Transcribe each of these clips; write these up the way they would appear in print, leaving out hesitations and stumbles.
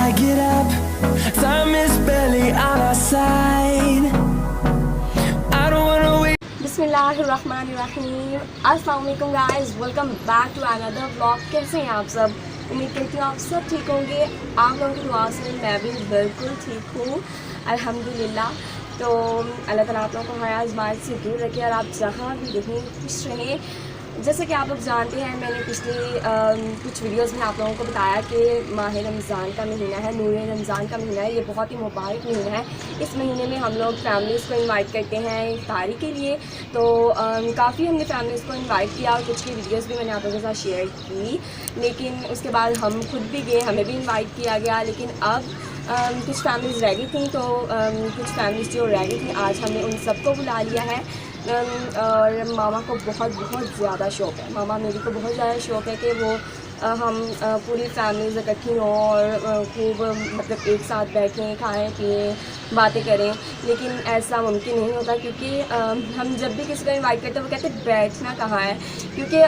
I get up, time is barely on our side. I don't wanna wait. बिस्मिल्लाहिर्रहमानिर्रहीम। अस्सलाम वालेकुम guys, welcome back to another vlog. कैसे हैं आप सब? उम्मीद करती हूँ आप सब ठीक होंगे। आप लोगों की दुआ से मैं भी बिल्कुल ठीक हूँ अल्हम्दुलिल्लाह। तो अल्लाह ताला आप लोगों को हर आज़माइश से दूर रखे और आप जहाँ भी रहें खुश रहें। जैसे कि आप लोग जानते हैं, मैंने पिछले कुछ वीडियोस में आप लोगों को बताया कि माह रमज़ान का महीना है, नूर रमज़ान का महीना है। ये बहुत ही मुबारक महीना है। इस महीने में हम लोग फैमिलीज़ को इनवाइट करते हैं इफ्तारी के लिए। तो काफ़ी हमने फैमिलीज़ को इनवाइट किया और कुछ की वीडियोस भी मैंने आप लोगों के साथ शेयर की। लेकिन उसके बाद हम खुद भी गए, हमें भी इन्वाइट किया गया। लेकिन अब कुछ फैमिलीज़ रह गई थी, तो कुछ फैमिलीज़ जो रह गई थी आज हमने उन सबको बुला लिया है। और मामा को बहुत ज़्यादा शौक़ है, मामा मेरी को बहुत ज़्यादा शौक़ है कि वो हम पूरी फैमिलीज़ इकट्ठी हों और खूब मतलब एक साथ बैठें, खाएं पिएं, बातें करें। लेकिन ऐसा मुमकिन नहीं होता क्योंकि हम जब भी किसी को इनवाइट करते हैं वो कहते हैं बैठना कहाँ है, क्योंकि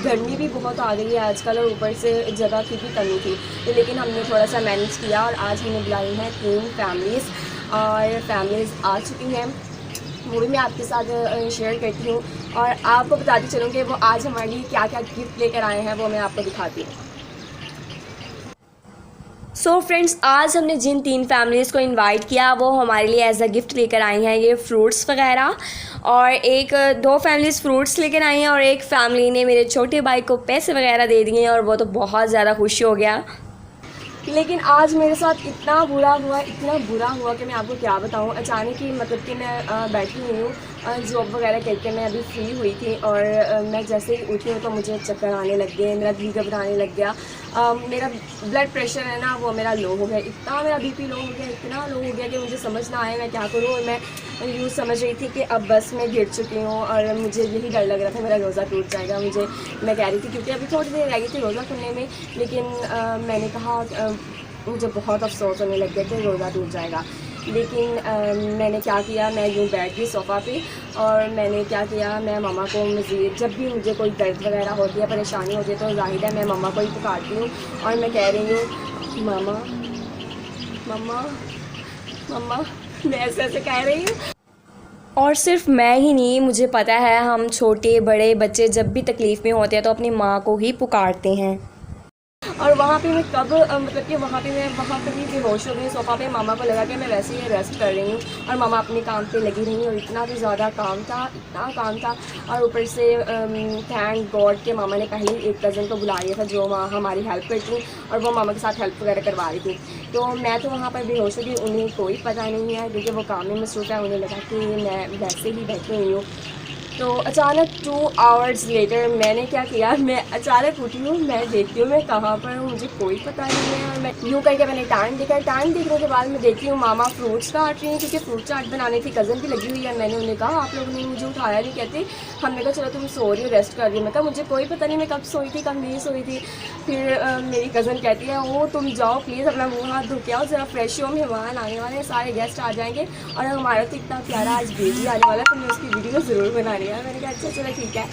गर्मी भी बहुत आ गई है आजकल और ऊपर से जगह की भी कमी थी। तो लेकिन हमने थोड़ा सा मैनेज किया और आज हमने बुलाई हैं 3 फैमिलीज़ और फैमिलीज़ आ चुकी हैं। वो भी मैं आपके साथ शेयर करती हूँ और आपको बताती चलूँ कि वो आज हमारे लिए क्या क्या गिफ्ट लेकर आए हैं, वो मैं आपको दिखाती हूँ। सो फ्रेंड्स, आज हमने जिन 3 फैमिलीज़ को इनवाइट किया वो हमारे लिए एज अ गिफ्ट लेकर आई हैं ये फ्रूट्स वगैरह। और 2 फैमिलीज़ फ्रूट्स लेकर आई हैं और एक फैमिली ने मेरे छोटे भाई को पैसे वगैरह दे दिए हैं और वो तो बहुत ज़्यादा खुश हो गया। लेकिन आज मेरे साथ इतना बुरा हुआ कि मैं आपको क्या बताऊं। अचानक ही मतलब कि मैं बैठी हुई हूँ, जॉब वगैरह करके मैं अभी फ्री हुई थी और मैं जैसे ही उठी हूँ तो मुझे चक्कर आने लग गए, मेरा दिल घबराने लग गया। मेरा ब्लड प्रेशर है ना वो मेरा लो हो गया, इतना मेरा बीपी लो हो गया, इतना लो हो गया कि मुझे समझ ना आया मैं क्या करूँ। और मैं यूँ समझ रही थी कि अब बस मैं गिर चुकी हूँ और मुझे यही डर लग रहा था मेरा रोज़ा टूट जाएगा। मैं कह रही थी क्योंकि अभी थोड़ी देर रह गई थी रोज़ा खुलने में। लेकिन मैंने कहा मुझे बहुत अफसोस होने लग गया कि रोज़ा टूट जाएगा। लेकिन मैंने क्या किया, मैं यूँ बैठ गई सोफ़ा पे और मैंने क्या किया, मैं मम्मा को मज़ीद जब भी मुझे कोई दर्द वगैरह होती है, परेशानी होती है तो ज़ाहिर है मैं मम्मा को ही पुकारती हूँ और मैं कह रही हूँ मम्मा मम्मा मम्मा, मैं ऐसे कह रही हूँ। और सिर्फ मैं ही नहीं, मुझे पता है हम छोटे बड़े बच्चे जब भी तकलीफ़ में होते हैं तो अपनी माँ को ही पुकारते हैं। और वहाँ पे मैं कब मतलब कि वहाँ पे भी बेहोश हो गई सोफ़ा पे। मामा को लगा कि मैं वैसे ही रेस्ट कर रही हूँ और मामा अपने काम पे लगी रही और इतना भी ज़्यादा काम था। और ऊपर से थैंक गॉड के मामा ने पहले ही एक कज़न को बुला लिया था जो हमारी हेल्प करती और वो मामा के साथ हेल्प वगैरह करवा रही थी। तो मैं तो वहाँ पर बेहोश हो गई, उन्हें कोई पता नहीं है क्योंकि वो काम में मसरूफ़ है। उन्हें लगा कि मैं वैसे ही बैठी हुई हूँ। तो अचानक 2 आवर्स लेटर मैंने क्या किया, मैं अचानक उठी हूँ, मैं देखती हूँ मैं कहाँ पर हूँ, मुझे कोई पता नहीं है। और मैं यूँ करके मैंने टाइम देखा, टाइम देखने के बाद मैं देखती हूँ मामा फ्रूट्स काट रही हैं क्योंकि फ्रूट चाट बनानी थी। कज़न भी लगी हुई है। मैंने उन्हें कहा आप लोगों ने मुझे उठाया नहीं, कहते हमने कहा चलो तुम सो रही हो, रेस्ट कर रही हो। मैं कहा मुझे कोई पता नहीं मैं कब सोई थी कब नहीं सोई थी। फिर मेरी कज़न कहती है ओ तुम जाओ प्लीज़ अपना मुँह हाथ धो के आओ, ज़रा फ्रेश हो, मेहमान आने वाले हैं, सारे गेस्ट आ जाएंगे और हमारा तो इतना प्यारा आज बेबी आने वाला है, तो मैं उसकी वीडियो ज़रूर बना रही है। मैंने कहा अच्छा चलो ठीक है।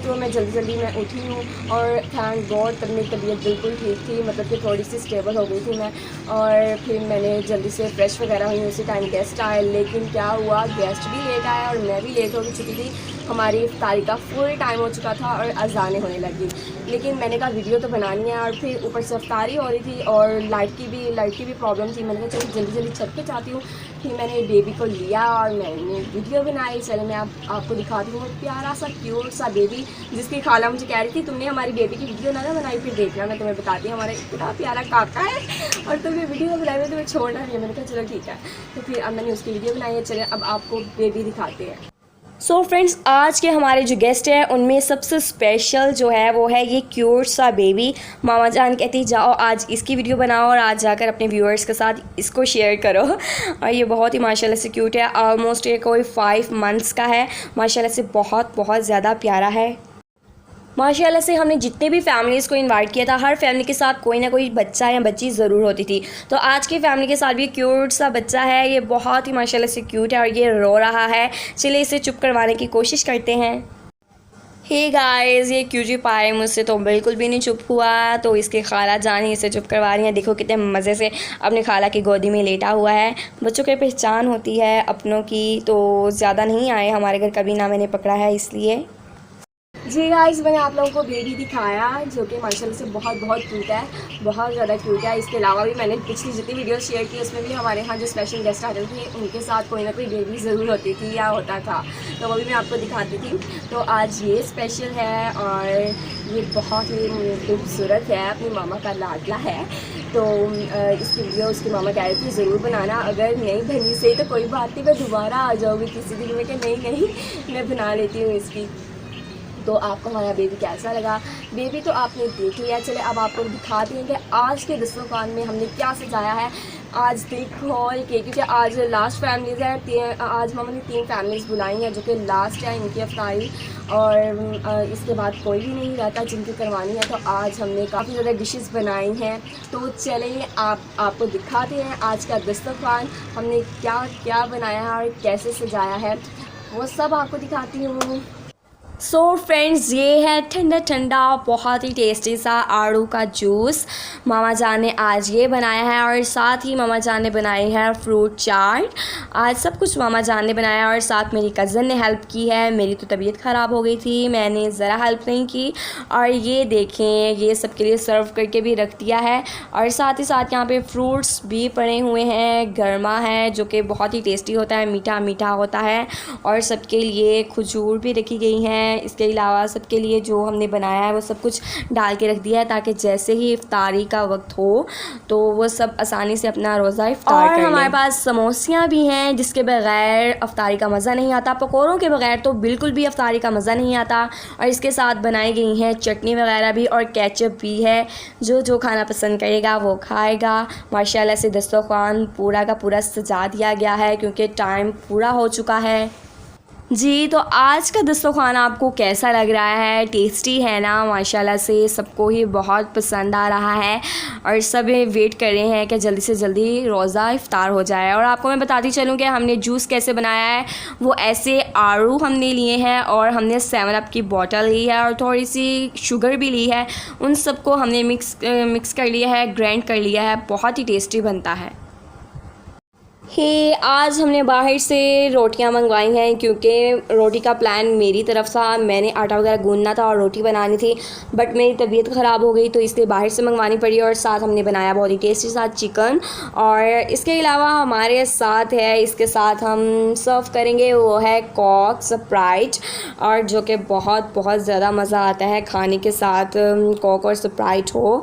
तो मैं जल्दी मैं उठी हूँ और थैंक गॉड तब मेरी तबीयत बिल्कुल ठीक थी, मतलब कि थोड़ी सी स्टेबल हो गई थी मैं। और फिर मैंने जल्दी से फ्रेश वगैरह हुई, उसी टाइम गेस्ट आए। लेकिन क्या हुआ, गेस्ट भी लेट आया और मैं भी लेट हो चुकी थी। हमारी इफ्तारी का फुल टाइम हो चुका था और अज़ानें होने लगी। लेकिन मैंने कहा वीडियो तो बनानी है और फिर ऊपर से इफ्तारी हो रही थी और लाइट की भी प्रॉब्लम थी। मैंने कहा चलो जल्दी छत पे जाती हूँ। फिर मैंने बेबी को लिया और मैंने वीडियो बनाई। चलो मैं आपको दिखाती हूँ प्यारा सा क्यूट सा बेबी, जिसकी खाला मुझे कह रही थी तुमने हमारी बेबी की वीडियो ना बनाई, फिर देखना मैं तुम्हें बताती हूँ हमारा इतना प्यारा काका है और तुम्हें वीडियो बनाई में तुम्हें छोड़ना नहीं है। मैंने कहा चलो ठीक है। तो फिर अब मैंने उसकी वीडियो बनाई है। चले अब आपको बेबी दिखाते हैं। सो फ्रेंड्स, आज के हमारे जो गेस्ट हैं उनमें सबसे स्पेशल जो है वो है ये क्यूट सा बेबी। मामा जान कहती जाओ आज इसकी वीडियो बनाओ और आज जाकर अपने व्यूअर्स के साथ इसको शेयर करो। और ये बहुत ही माशाल्लाह से क्यूट है, ऑलमोस्ट ये कोई 5 मंथ्स का है। माशाल्लाह से बहुत ज़्यादा प्यारा है। माशाल्लाह से हमने जितने भी फैमिलीज़ को इनवाइट किया था हर फैमिली के साथ कोई ना कोई बच्चा या बच्ची ज़रूर होती थी। तो आज की फैमिली के साथ भी क्यूट सा बच्चा है, ये बहुत ही माशाल्लाह से क्यूट है और ये रो रहा है। चलिए इसे चुप करवाने की कोशिश करते हैं। हे गाइस, ये क्यूटी पाई मुझसे तो बिल्कुल भी नहीं चुप हुआ, तो इसकी खाला जान ही इसे चुप करवा रही है। देखो कितने मज़े से अपनी खाला की गोदी में लेटा हुआ है। बच्चों की पहचान होती है अपनों की, तो ज़्यादा नहीं आए हमारे घर कभी ना, मैंने पकड़ा है इसलिए। जी गाइस, मैंने आप लोगों को बेबी दिखाया जो कि माशाल्लाह से बहुत बहुत क्यूट है, बहुत ज़्यादा क्यूट है। इसके अलावा भी मैंने पिछली जितनी वीडियो शेयर की उसमें भी हमारे यहाँ जो स्पेशल गेस्ट आते थे उनके साथ कोई ना कोई बेबी ज़रूर होती थी या होता था, तो वो भी मैं आपको दिखाती थी। तो आज ये स्पेशल है और ये बहुत ही खूबसूरत है, अपनी मामा का लाडला है। तो इसकी वीडियो उसकी मामा कह रही थी ज़रूर बनाना, अगर नहीं बनी सही तो कोई बात नहीं, मैं दोबारा आ जाऊँगी किसी दिन में कि नहीं मैं बना लेती हूँ इसकी। तो आपको हमारा बेबी कैसा लगा? बेबी तो आपने देख लिया, चले अब आपको दिखाते हैं कि आज के दस्तरखान में हमने क्या सजाया है। आज दिल खोल के, क्योंकि आज लास्ट फैमिलीज़ है, आज मामा ने 3 फैमिलीज़ बुलाई हैं जो कि लास्ट है इनकी अफ्तारी, और इसके बाद कोई भी नहीं रहता जिनकी करवानी है। तो आज हमने काफ़ी ज़्यादा डिशेस बनाई हैं, तो चलें आपको दिखाते हैं आज का दस्तरखान हमने क्या क्या बनाया है और कैसे सजाया है, वो सब आपको दिखाती हूँ। सो फ्रेंड्स, ये है ठंडा ठंडा बहुत ही टेस्टी सा आड़ू का जूस। मामा जान ने आज ये बनाया है और साथ ही मामा जान ने बनाई है फ्रूट चाट। आज सब कुछ मामा जान ने बनाया है और साथ मेरी कज़न ने हेल्प की है। मेरी तो तबीयत ख़राब हो गई थी, मैंने ज़रा हेल्प नहीं की। और ये देखें, ये सब के लिए सर्व करके भी रख दिया है और साथ ही साथ यहाँ पे फ्रूट्स भी पड़े हुए हैं। गरमा है जो कि बहुत ही टेस्टी होता है, मीठा मीठा होता है। और सबके लिए खजूर भी रखी गई हैं। इसके अलावा सबके लिए जो हमने बनाया है वो सब कुछ डाल के रख दिया है ताकि जैसे ही इफ्तारी का वक्त हो तो वो सब आसानी से अपना रोज़ा इफ्तार कर लें। हमारे पास समोसियाँ भी हैं जिसके बगैर इफ्तारी का मज़ा नहीं आता, पकौड़ों के बगैर तो बिल्कुल भी इफ्तारी का मज़ा नहीं आता। और इसके साथ बनाई गई हैं चटनी वगैरह भी और केचप भी है। जो जो खाना पसंद करेगा वो खाएगा। माशाल्लाह से दस्तरखान पूरा का पूरा सजा दिया गया है क्योंकि टाइम पूरा हो चुका है। जी, तो आज का दस्तरखान आपको कैसा लग रहा है? टेस्टी है ना? माशाल्लाह से सबको ही बहुत पसंद आ रहा है और सब वेट कर रहे हैं कि जल्दी से जल्दी रोज़ा इफ्तार हो जाए। और आपको मैं बताती चलूँ कि हमने जूस कैसे बनाया है। वो ऐसे आड़ू हमने लिए हैं और हमने 7 अप की बॉटल ली है और थोड़ी सी शुगर भी ली है। उन सबको हमने मिक्स कर लिया है, ग्राइंड कर लिया है। बहुत ही टेस्टी बनता है। आज हमने बाहर से रोटियां मंगवाई हैं क्योंकि रोटी का प्लान मेरी तरफ था। मैंने आटा वगैरह गूंदना था और रोटी बनानी थी, बट मेरी तबीयत ख़राब हो गई तो इसलिए बाहर से मंगवानी पड़ी। और साथ हमने बनाया बहुत ही टेस्टी साथ चिकन। और इसके अलावा हमारे साथ है, इसके साथ हम सर्व करेंगे वो है कॉक स्प्राइट, और जो कि बहुत बहुत ज़्यादा मज़ा आता है खाने के साथ कॉक और स्प्राइट हो।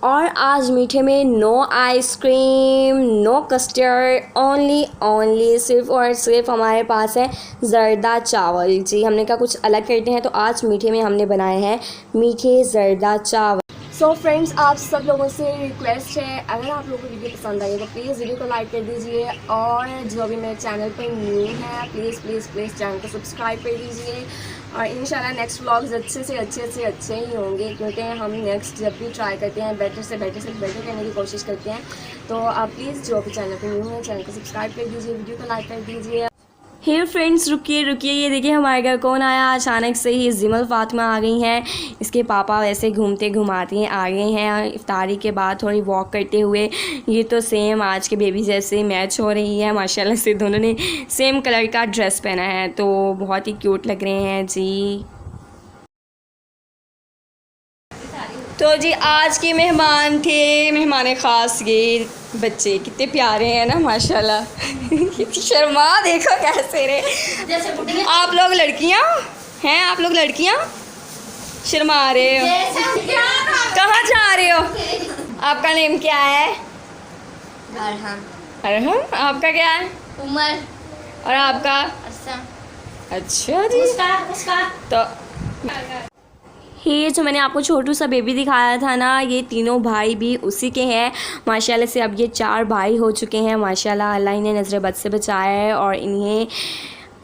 और आज मीठे में no ice cream, no custard, only सिर्फ़ और सिर्फ हमारे पास है ज़र्दा चावल। जी, हमने कहा कुछ अलग करते हैं तो आज मीठे में हमने बनाए हैं मीठे ज़र्दा चावल। सो फ्रेंड्स, आप सब लोगों से रिक्वेस्ट है, अगर आप लोगों को वीडियो पसंद आई तो प्लीज़ वीडियो को लाइक कर दीजिए। और जो अभी मेरे चैनल पर न्यू है प्लीज़ चैनल को सब्सक्राइब कर दीजिए। और इंशाल्लाह नेक्स्ट व्लॉग्स अच्छे ही होंगे क्योंकि हम नेक्स्ट जब भी ट्राई करते हैं बेटर से बेटर करने की कोशिश करते हैं। तो आप प्लीज़ जो भी चैनल पर न्यू है चैनल को सब्सक्राइब कर दीजिए, वीडियो को लाइक कर दीजिए। हे फ्रेंड्स, रुकिए ये देखिए हमारे घर कौन आया। अचानक से ही जिमल फातिमा आ गई हैं। इसके पापा वैसे घूमते घुमाते हैं आ गए हैं इफ्तारी के बाद थोड़ी वॉक करते हुए। ये तो सेम आज के बेबी जैसे मैच हो रही है। माशाल्लाह से दोनों ने सेम कलर का ड्रेस पहना है तो बहुत ही क्यूट लग रहे हैं। जी, तो जी आज के मेहमान थे, मेहमान ख़ास ये बच्चे कितने प्यारे हैं ना माशाल्लाह। शर्मा देखो कैसे रे। आप लोग लड़कियां हैं, आप लोग लड़कियां शर्मा रहे हो। कहाँ जा रहे हो? आपका नेम क्या है? अरहम। आपका क्या है? उमर। और आपका? अच्छा जी। तो ये जो मैंने आपको छोटू सा बेबी दिखाया था ना, ये तीनों भाई भी उसी के हैं। माशाल्लाह से अब ये 4 भाई हो चुके हैं। माशाल्लाह, अल्लाह इन्हें नज़र बद से बचाया है और इन्हें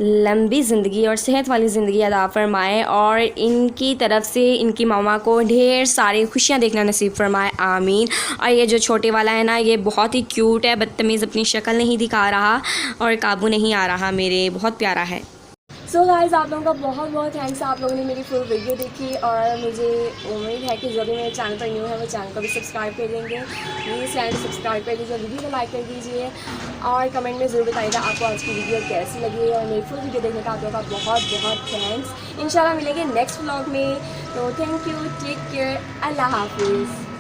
लंबी ज़िंदगी और सेहत वाली ज़िंदगी अता फ़रमाए और इनकी तरफ से इनकी मामा को ढेर सारी खुशियाँ देखना नसीब फ़रमाए, आमीन। और ये जो छोटे वाला है ना, ये बहुत ही क्यूट है, बदतमीज़, अपनी शक्ल नहीं दिखा रहा और काबू नहीं आ रहा मेरे, बहुत प्यारा है। सो गाइस, आप लोगों का बहुत बहुत थैंक्स, आप लोगों ने मेरी फुल वीडियो देखी और मुझे उम्मीद है कि जो भी मेरे चैनल पर न्यू है वो चैनल को भी सब्सक्राइब कर देंगे। प्लीज़ चैनल को सब्सक्राइब कर दीजिए, वीडियो को लाइक कर दीजिए और कमेंट में ज़रूर बताइएगा आपको आज की वीडियो कैसी लगी और मेरी फुल वीडियो देखने का आप लोगों का बहुत बहुत थैंक्स। इंशाल्लाह मिलेंगे नेक्स्ट व्लॉग में। तो थैंक यू, टेक केयर, अल्लाह हाफिज़।